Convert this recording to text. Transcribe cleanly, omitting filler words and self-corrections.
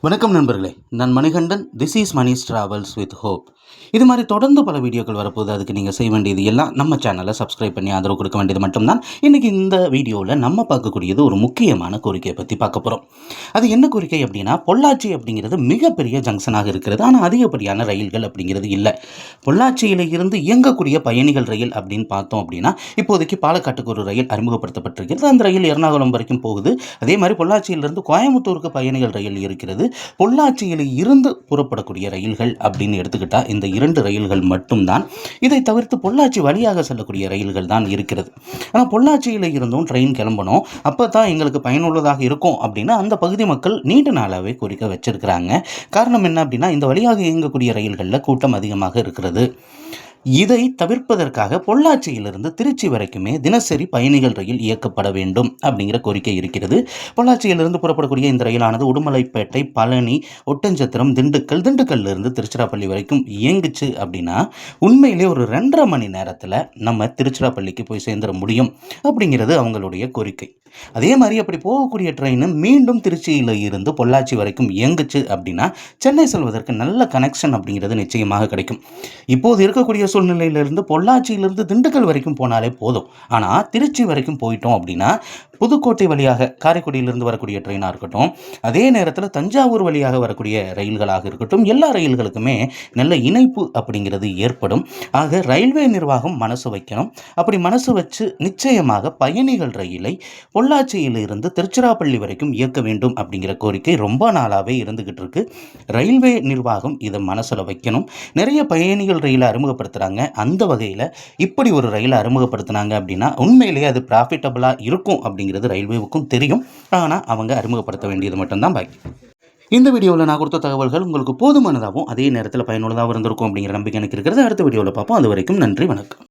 வணக்கம் நண்பர்களே, நான் Manikandan. This is Mani's travels with hope. இது மாதிரி தொடர்ந்து பல வீடியோக்கள் வரப்போகுது. அதுக்கு நீங்கள் செய்ய வேண்டியது எல்லாம் நம்ம சேனலை சப்ஸ்கிரைப் பண்ணி ஆதரவு கொடுக்க வேண்டியது மட்டும்தான். இன்றைக்கி இந்த வீடியோவில் நம்ம பார்க்கக்கூடியது ஒரு முக்கியமான கோரிக்கையை பற்றி பார்க்க போகிறோம். அது என்ன கோரிக்கை அப்படின்னா, பொள்ளாச்சி அப்படிங்கிறது மிகப்பெரிய ஜங்ஷனாக இருக்கிறது. ஆனால் அதிகப்படியான ரயில்கள் அப்படிங்கிறது இல்லை. பொள்ளாச்சியில் இருந்து இயங்கக்கூடிய பயணிகள் ரயில் அப்படின்னு பார்த்தோம் அப்படின்னா, இப்போதைக்கு பாலக்காட்டுக்கு ஒரு ரயில் அறிமுகப்படுத்தப்பட்டிருக்கிறது. அந்த ரயில் எர்ணாகுளம் வரைக்கும் போகுது. அதே மாதிரி பொள்ளாச்சியிலிருந்து கோயம்புத்தூருக்கு பயணிகள் ரயில் இருக்கிறது. பொள்ளாச்சியில் இருந்து புறப்படக்கூடிய ரயில்கள் அப்படின்னு எடுத்துக்கிட்டால் இந்த 2 ரயில்கள் மட்டும்தான். இதை தவிர்த்து பொள்ளாச்சி வழியாக செல்லக்கூடிய ரயில்கள் தான் இருக்கிறது. ஆனால் பொள்ளாச்சியில் இருந்தும் ட்ரெயின் கிளம்பணும், அப்போ தான் எங்களுக்கு பயனுள்ளதாக இருக்கும் அப்படின்னு அந்த பகுதி மக்கள் நீண்ட நாளாகவே கோரிக்கை வச்சிருக்கிறாங்க. காரணம் என்ன அப்படின்னா, இந்த வழியாக இயங்கக்கூடிய ரயில்களில் கூட்டம் அதிகமாக இருக்கிறது. இதை தவிர்ப்பதற்காக பொள்ளாச்சியிலிருந்து திருச்சி வரைக்குமே தினசரி பயணிகள் ரயில் இயக்கப்பட வேண்டும் அப்படிங்கிற கோரிக்கை இருக்கிறது. பொள்ளாச்சியிலிருந்து புறப்படக்கூடிய இந்த ரயிலானது உடுமலைப்பேட்டை, பழனி, ஒட்டஞ்சத்திரம், திண்டுக்கல்லிருந்து திருச்சிராப்பள்ளி வரைக்கும் இயங்குச்சு அப்படின்னா உண்மையிலே ஒரு 2.5 மணி நேரத்தில் நம்ம திருச்சிராப்பள்ளிக்கு போய் சேர்ந்துட முடியும் அப்படிங்கிறது அவங்களுடைய கோரிக்கை. அதே மாதிரி அப்படி போகக்கூடிய ட்ரெயின் மீண்டும் திருச்சியில் இருந்து பொள்ளாச்சி வரைக்கும் இயங்குச்சு அப்படின்னா சென்னை செல்வதற்கு நல்ல கனெக்ஷன் அப்படிங்கிறது நிச்சயமாக கிடைக்கும். இப்போது இருக்கக்கூடிய சூழ்நிலையிலிருந்து பொள்ளாச்சியிலிருந்து திண்டுக்கல் வரைக்கும் போனாலே போதும். ஆனால் திருச்சி வரைக்கும் போயிட்டோம் அப்படின்னா புதுக்கோட்டை வழியாக காரைக்குடியிலிருந்து வரக்கூடிய ட்ரெயினாக இருக்கட்டும், அதே நேரத்தில் தஞ்சாவூர் வழியாக வரக்கூடிய ரயில்களாக இருக்கட்டும், எல்லா ரயில்களுக்குமே நல்ல இணைப்பு அப்படிங்கிறது ஏற்படும். ஆக ரயில்வே நிர்வாகம் மனசு வைக்கணும். அப்படி மனசு வச்சு நிச்சயமாக பயணிகள் ரயிலை பொள்ளாச்சியில் இருந்து திருச்சிராப்பள்ளி வரைக்கும் இயக்க வேண்டும் அப்படிங்கிற கோரிக்கை ரொம்ப நாளாகவே இருந்துகிட்டு இருக்கு. ரயில்வே நிர்வாகம் இதை மனசில் வைக்கணும். நிறைய பயணிகள் ரயிலை அறிமுகப்படுத்துகிறாங்க. அந்த வகையில் இப்படி ஒரு ரயிலை அறிமுகப்படுத்தினாங்க அப்படின்னா உண்மையிலேயே அது ப்ராஃபிட்டபுளாக இருக்கும் அப்படிங்கிறது ரயில்வேவுக்கும் தெரியும். ஆனால் அவங்க அறிமுகப்படுத்த வேண்டியது மட்டும்தான் பாக்கி. இந்த வீடியோவில் நான் கொடுத்த தகவல்கள் உங்களுக்கு போதுமானதாகவும் அதே நேரத்தில் பயனுள்ளதாகவும் இருந்திருக்கும் அப்படிங்கிற நம்பிக்கை எனக்கு இருக்கிறது. அடுத்த வீடியோவில் பார்ப்போம். அது வரைக்கும் நன்றி, வணக்கம்.